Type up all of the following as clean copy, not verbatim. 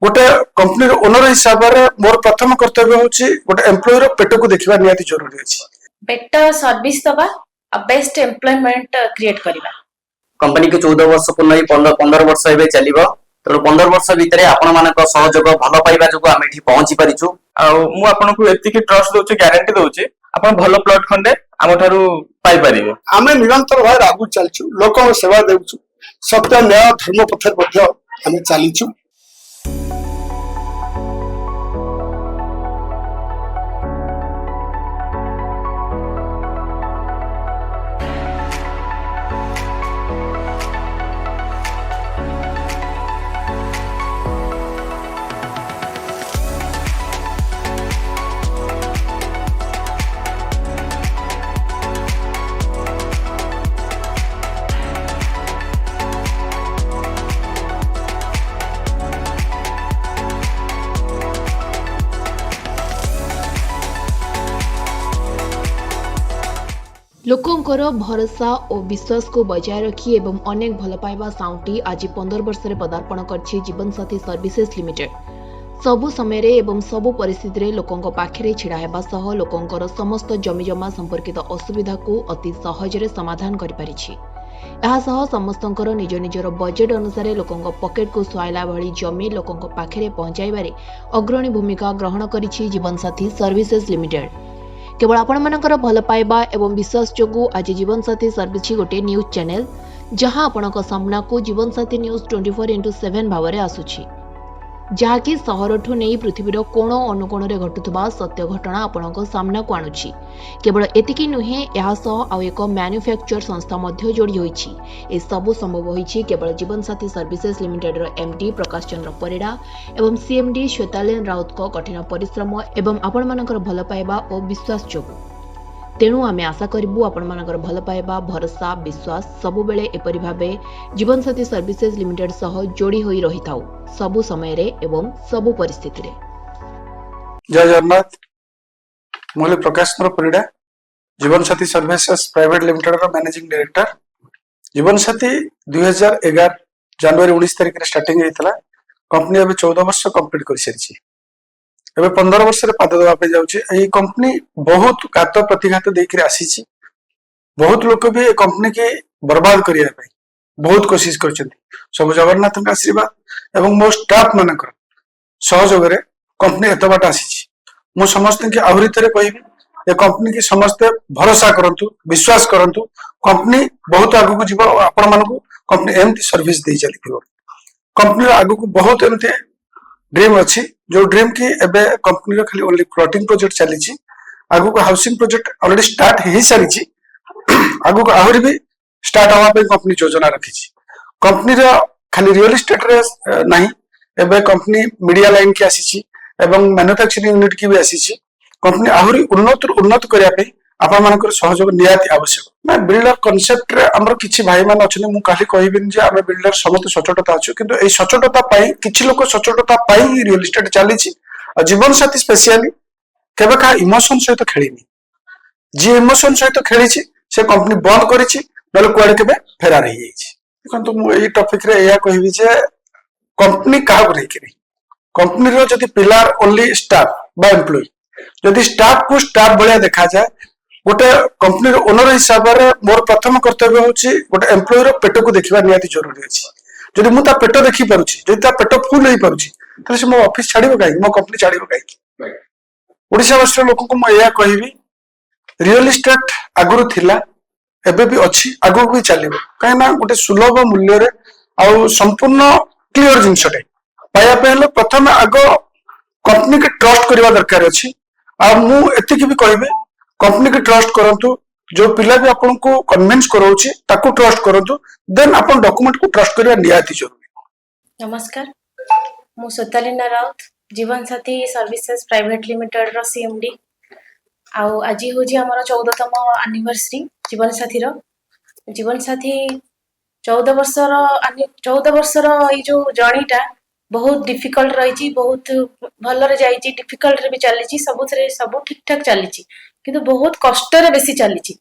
गोटे company owner हिसाब से मोर प्रथम कर्तव्य होची गोटे एम्प्लॉय रो पेट को देखिबा नियाती जरूरी अछि। बेटर सर्विस दबा आ बेस्ट एम्प्लॉयमेंट क्रिएट करबा। कंपनी के 14 वर्ष पूर्ण 15 वर्ष एबे चलिबो तो 15 वर्ष भितरे आपण मानक सहयोग भलो पाइबा जो आम एठी पहुंची परिछु। आ मु आपन को एतिकी ट्रस्ट दोचे ग्यारंटी दोचे आपण भलो प्लॉट खंडे आम थारु पाई परिबे। आमे निरंतर भाव आगु चलछु लोक सेवा देउछु सत्य न्याय धर्म पथर मध्ये आमे चलीछु। लोकंकर भरोसा और विश्वास को बजाय रखी एवं अनेक भल पाइबा साउंटी आज 15 वर्ष पदार्पण कर जीवन साथी सर्विसेज लिमिटेड सबु समय एवं सबु परिस्थिति रे लोकंक पाखरे छिड़ा हेबा सह लोकंकर समस्त जमीजमा संपर्कित असुविधा को अति सहजरे समाधान करि परिछि। एहा सह समस्तंकर निज निजर बजेट अनुसार लोकंक पॉकेट को सुहाइला भली जमी लोकंक पाखरे पहुंचाइबारे अग्रणी भूमिका ग्रहण करिछि जीवन साथी सर्विसेज लिमिटेड। केवल आपण मानकर भल पाइबा एवं विश्वास जोगु आज जीवन साथी सर्विस गोटे न्यूज चैनल जहां आपणक सामना को जीवन साथी न्यूज 24/7 भाव में आसुछि जहाँकि सहरठू नहीं पृथ्वीर कोण अनुकोण रे घटुवा सत्य घटना आपणक सामना को आणुछि। केवल एतिकी नुहे यह आउ एक मैन्युफैक्चर संस्था मध्य जोड़ी होइछि। ए सबु संभव होइछि केवल जीवन साथी सर्विसेज लिमिटेड रो एमडी प्रकाश चंद्र परिड़ा एवं सीएमडी श्वेतालेन राउत को कठिन परिश्रम एवं आपण मानकर भल पाइबा और विश्वास जोगु। तेणु आमे आशा करिबु आपण मानकर भल पाइबा भरोसा विश्वास सबु बेले एपरि भाबे जीवन साथी सर्विसेज लिमिटेड सह जोड़ी होई रहिताउ सबु समय रे एवं सबु परिस्थिति रे। जय जगन्नाथ। मोले प्रकाश चंद्र परिड़ा जीवन साथी सर्विसेज प्राइवेट लिमिटेड रो मैनेजिंग डायरेक्टर। जीवन साथी 2011 जनवरी 19 तारिख रे स्टार्टिंग हेतला। कंपनी अबे 14 वर्ष कंप्लीट कर सारिछि। एबे 15 वर्ष रे पाद दवा पे जाउछि। एही कंपनी बहुत घात प्रतिघात देकरे आसीछि। बहुत लोक भी ए कंपनी के बर्बाद करिया पे बहुत कोशिश करछन्ति। सब जगन्नाथ का आशीर्वाद एवं मो स्टाफ मानकर सहयोग रे कंपनी एत बाट आसीछि। मु समस्त के आहुरी तरे कहिबी ए कंपनी की समस्त भरोसा करंतु विश्वास करंतु कंपनी बहुत आगु को जीव आपण मानकु कंपनी एमती सर्विस दे चलिथिबो। कंपनी आगु को बहुत एमती ड्रीम अच्छी जो ड्रीम की एबे कंपनी खाली ओनली फ्लोटिंग प्रोजेक्ट चली आगु को हाउसिंग प्रोजेक्ट ऑलरेडी स्टार्ट हो सारी आगु को आहरी भी स्टार्ट हवा पे कंपनी योजना रखी। कंपनी खाली रियल एस्टेट रे नहीं एबे कंपनी मीडिया लाइन की आसी एवं मैन्युफैक्चरिंग यूनिट की भी आसी। कंपनी आहरी उन्नत करिया पे आपण मानकर सहयोग नियाती आवश्यक। ना बिल्डर कांसेप्ट रे हमर किछि भाई मान अछन मु काली कहिबिन जे आमे बिल्डर समस्त सचोटता अछु किंतु एई सचोटता पाई किछि लोक सचोटता पाई रियल एस्टेट चलीछि। आ जीवन साथी स्पेशली केबे का इमोशन सहित खेलिनी जे इमोशन सहित खेलिछि से कंपनी बंद करिछि नले कुआडे केबे फेरार हे जाइछि। देखंतु मु एई टॉपिक रे एया कहिबि जे कंपनी काहा रेकिनी कंपनी रो जति पिलर ओनली स्टाफ बा एम्प्लॉय जति स्टाफ को स्टाफ भलिया देखा जाए गोटे कंपनी ओनर हिसाब से मोर प्रथम कर्तव्य होची गोटे एम्प्लॉय रो पेट को देखिबा नियाती जरूरी अछि। जदि मु ता पेट देखि पारुछि जदि ता पेट फुल होई पारुछि तले से मो ऑफिस छाड़िबो काई मो कंपनी छाड़िबो काई। ओडिसा वासी लोक को मु एया कहिबी रियल एस्टेट आगुरु थिला एबे भी अछि आगु भी चलिबो काई ना गोटे सुलभ मूल्य रे आ संपूर्ण क्लियर जिंसटे पाया पहले प्रथम आगो कंपनी के ट्रस्ट करबा दरकार अछि। आ मु एतिकी भी कहिबे कंपनी के ट्रस्ट करंतु जो पिला भी आपन को कन्विंस करौछि ताको ट्रस्ट करंतु देन आपन डॉक्यूमेंट को ट्रस्ट करबा नियाती जरूरी। नमस्कार मु श्वेतालीना राउत जीवन साथी सर्विसेज प्राइवेट लिमिटेड रो सीएमडी। आउ आज होजी हमर 14तम एनिवर्सरी जीवन साथी रो। जीवन साथी 14 वर्षर ए जो जर्नीटा बहुत डिफिकल्ट रही बहुत भलरे जाइए डिफिकल्ट रे भी चली सब ठीक ठाक चली किंतु बहुत कष्ट रे बेसी चली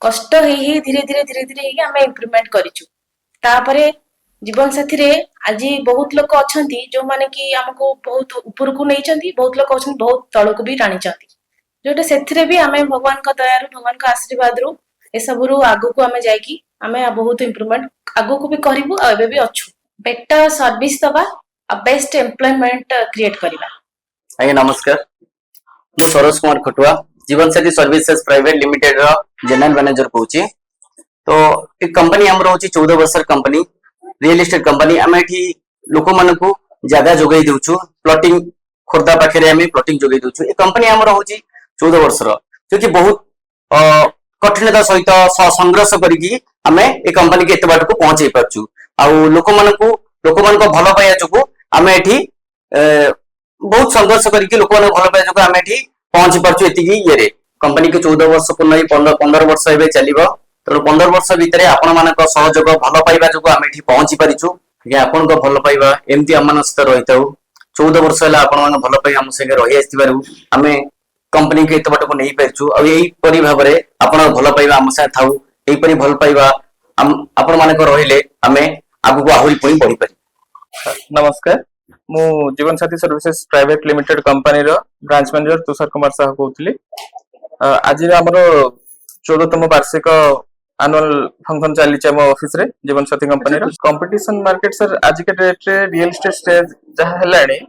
कष्ट ही धीरे धीरे आम इम्प्रूवमेंट करिछु। तापरे जीवन साथी रे आज बहुत लोक अच्छा जो माने कि हमको बहुत ऊपर को नहीं बहुत लोक अच्छा बहुत तल को भी टाणी जोटा से भी आम भगवान का दया भगवान का आशीर्वाद रु ए सब रु आगु को आम जाकि आम बहुत इम्प्रूवमेंट आगु को भी करूँ एबे भी अच्छु बेटर सर्विस दवा बेस्ट एम्प्लॉयमेंट क्रिएट करवा। आज्ञा नमस्कार, मु सरोज कुमार खटुआ जीवन साथी सर्विसेज प्राइवेट लिमिटेड रो जनरल मैनेजर कहूची। तो एक कंपनी हमर होची 14 वर्षर कंपनी रियल एस्टेट कंपनी। आम एठी लोक मानकू जगह जोगई देउछु, प्लॉटिंग खोर्धा पाखे आम प्लॉटिंग जोगई देउछु। ए कंपनी हमर होची 14 वर्षर जो कि बहुत कठिनता सहित संघर्ष करिकी आम ए कंपनी के एते बाट को पहुंचे पारछु। आ लोक मानकू भल पाइया जोगु आम एठी बहुत संघर्ष करके लोक भल पाइया जोगु आम एठी पहुंची पारछु। एतिकी ये कंपनी के 14 वर्ष पूर्ण 15 वर्ष एबे चलिबो। तेणु 15 वर्ष भितर आपण मानक सहयोग भल पाइबा जो आम एठी पहुंची पारिछु। आपण को भल पाइबा एमती आम मान सहित रही था। 14 वर्ष है आपण मान भल पाइ आम संगे रही आसिबारु आम कंपनी के एत बाट को नहीं पारिछु। आ एही परि भाबरे आपण भल पाइबा आम संगे थाउ। एही परि भल पाइबा आपण मानक रहिले आम आगु को आहुरी पुणी बढ़ी पारि। नमस्कार, मु जीवन साथी सर्विसेज प्राइवेट लिमिटेड कंपनी रो ब्रांच मैनेजर तुषार कुमार साहू कहउतली। आज हमर 14तम वार्षिक एनुअल फंक्शन चली हम ऑफिस रे जीवन साथी कंपनी रो कंपटीशन मार्केट सर आज के डेट रे रियल एस्टेट स्टेज जहा हेलाणी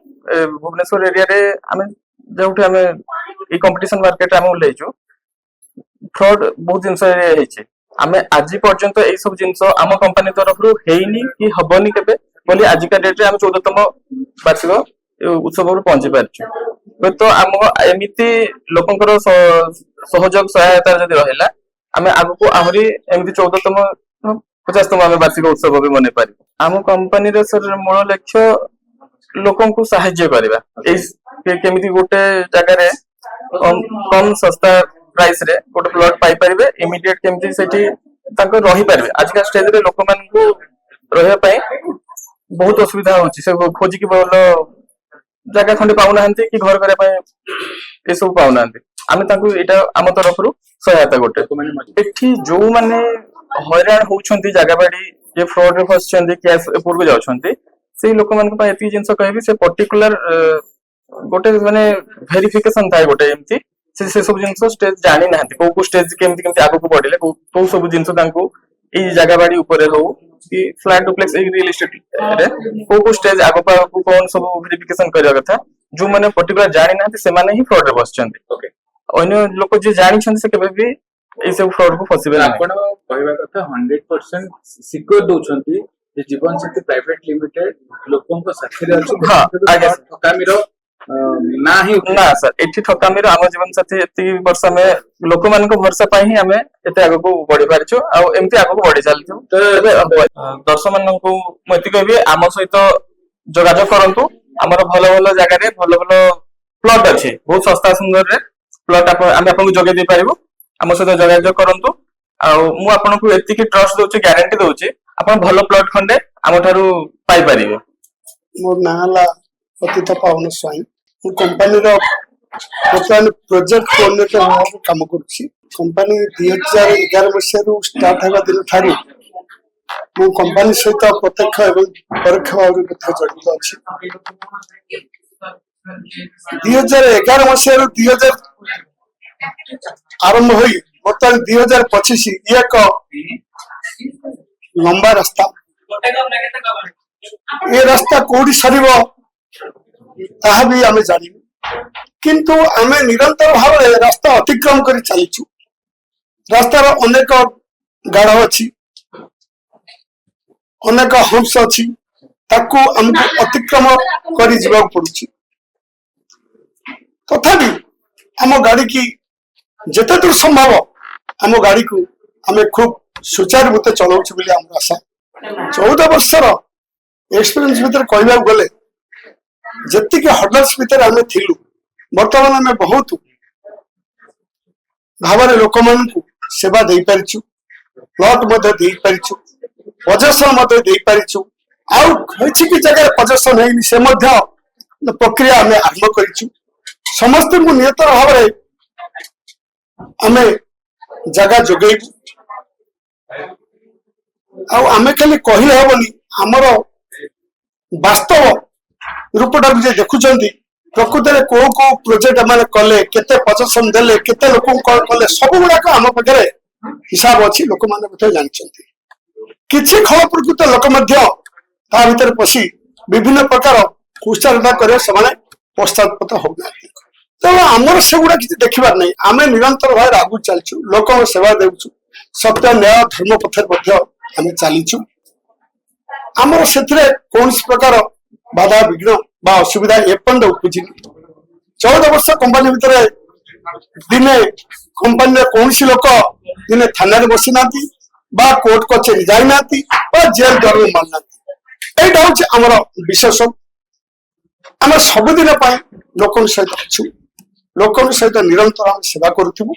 भुवनेश्वर एरिया रे आमे जोठी आमे ई कंपटीशन मार्केट आमे उलेइछु फ्रॉड बहुत जिंस एरिया हेछि। आमे आज पर्यंत एई सब जिंस आम कंपनी तरफ रु हेइनी कि हबनी केबे बोली आज का डेट रे आमे 14तम वार्षिक उत्सव रे पहुंची पारछु। तो आम एमिति लोकंकर सहयोग सहायता जदि रहिला आमे आगु को आहुरी एमिति 14तम 50तम आमे वार्षिक उत्सव भी मने पारि। आम कंपनी रे सर मूल लक्ष्य लोकन को सहायता करबा। एई केमिति गोटे जगह रे कम सस्ता प्राइस रे गोटे प्लॉट पाई परिबे इमीडिएट केमिति सेठी ताको रही परिबे। आज का स्टेज रे लोक मान को रहया पई बहुत असुविधा होची। से खोजी की बोल जगह खंडे पाउना हंती कि घर करे पई ए सब पाउना हंती आमे ताको एटा आम तरफ रु सहायता गोटे एठी जो माने हैरान होउछंती जगह बाड़ी जे फ्रॉड रे फसछंती कैश ऊपर को जाउछंती से लोक मान को पई एती जिंस कहबी से पर्टिकुलर गोटे माने वेरिफिकेशन थाए गोटे एमती से सब जिंस स्टेज जानि नाहंती को स्टेज केमती आगु को बढ़िले को सब जिंस तांको ई जगह बाड़ी ऊपर हो कि flat duplex a real estate रे को स्टेज आगु को कोन सब वेरिफिकेशन करया कथा जो माने पर्टिकुलर जानि नाहंती से माने ही फ्रॉड रे बसछंती। ओके अन्य लोक जे जानि छन से केबे भी ए सब फ्रॉड को फसिबे ना। आपण कहबा कथा 100% सिक्योर दोछंती जे जीवन साथी प्राइवेट लिमिटेड लोकन को साथी रे अछि। हां आगे ठकामी रो ना ही ना सर एठी ठकामी रो आम जीवन साथी एती वर्ष में लोक मान को भरोसा पाई ही हमें एते आगु को बढ़ी पारिछु आ एमती आगु को बढ़ी चालछु। तो दर्शक मान को मति कहबी आम सहित जोगाजोग करंतु। हमर भलो भलो जगह रे भलो भलो प्लॉट अछि बहुत सस्ता सुंदर रे प्लॉट आम आपन को जोगे दे पारिबो। आम सहित जोगाजोग करंतु। आ मु आपन को एती की ट्रस्ट दोछि गारंटी दोछि आपन भलो प्लॉट खंडे आम थारु पाई पारिबो। मोर नाला पतित पावन स्वाई कंपनी रो वर्तमान प्रोजेक्ट कोऑर्डिनेटर भाव काम करूछि। कंपनी 2011 मसीह स्टार्ट हेबा दिन ठारू मो कंपनी सहित प्रत्यक्ष एवं परोक्ष भाव जड़ित अछि। 2011 मसीह 2000 आरंभ होई वर्तमान 2025 ये एक लंबा रास्ता ये रास्ता कोडी सरीबो ताहा भी आमे जानी किंतु आमे निरंतर भाव रास्ता अतिक्रम कर चलीचु। रास्तार अनेक गाढ़ अच्छी अनेक हंस अच्छी ताकू हमको अतिक्रम कर जीवाक पड़ुछि। तथापि आम गाड़ी की जेते दूर संभव आम गाड़ी को आमे खूब सुचारू रूपे चलाउछु बोली हमर आशा। 14 वर्षर एक्सपीरियंस भीतर कहबा गले जति के हर्डल्स भीतर आमे थिलु वर्तमान आमे बहुत भावरे लोक मान को सेवा दे परिछु प्लॉट मध्य दे परिछु पोजेशन मध्य दे परिछु आउ किछि कि जगह पोजेशन हेनी से मध्य प्रक्रिया आमे आरंभ करिछु। समस्त को नियत भावरे आमे जगह जोगेबु आउ आमे खाली कहिले हबनी ଆମର ବାସ୍ତବ ରୂପଟାକୁ ଯେ ଦେଖୁଛନ୍ତି ପ୍ରକୃତରେ କୋଉ କୋଉ ପ୍ରୋଜେକ୍ଟ ଏମାନେ କଲେ କେତେ ପଜେସନ ଦେଲେ କେତେ ଲୋକଙ୍କୁ କଣ କଲେ ସବୁ ଗୁଡାକ ଆମ ପାଖରେ ହିସାବ ଅଛି ଲୋକମାନେ ମଧ୍ୟ ଜାଣିଛନ୍ତି କିଛି ଖଳ ପ୍ରକୃତ ଲୋକ ମଧ୍ୟ ତା ଭିତରେ ପଶି ବିଭିନ୍ନ ପ୍ରକାର କୁଚାରଣା କରିବା ସେମାନେ ପଶ୍ଚାତପତ ହଉନାହାନ୍ତି ତେଣୁ ଆମର ସେଗୁଡା କିଛି ଦେଖିବାର ନାହିଁ ଆମେ ନିରନ୍ତର ଭାବରେ ଆଗକୁ ଚାଲିଛୁ ଲୋକଙ୍କ ସେବା ଦେଉଛୁ ସତ୍ୟ ନ୍ୟାୟ ଧର୍ମ ପଥରେ ମଧ୍ୟ ଆମେ ଚାଲିଛୁ ଆମର ସେଥିରେ କୌଣସି ପ୍ରକାର ବାଧା ବିଘ୍ନ ବା ଅସୁବିଧା ଏପର୍ଯ୍ୟନ୍ତ ଉପୁଜିନି 14 ବର୍ଷ କମ୍ପାନୀ ଭିତରେ ଦିନେ କମ୍ପାନୀରେ କୌଣସି ଲୋକ ଦିନେ ଥାନାରେ ବସିନାହାନ୍ତି ବା କୋର୍ଟ କଚେରୀ ଯାଇନାହାନ୍ତି ବା ଜେଲ ଦରରେ ମାରିନାହାନ୍ତି এইটা হচ্ছে আমার বিশেষ ଆମେ ସବୁଦିନ ପାଇଁ ଲୋକଙ୍କ ସହିତ ଅଛୁ ଲୋକଙ୍କ ସହିତ ନିରନ୍ତର ଆମେ ସେବା କରୁଥିବୁ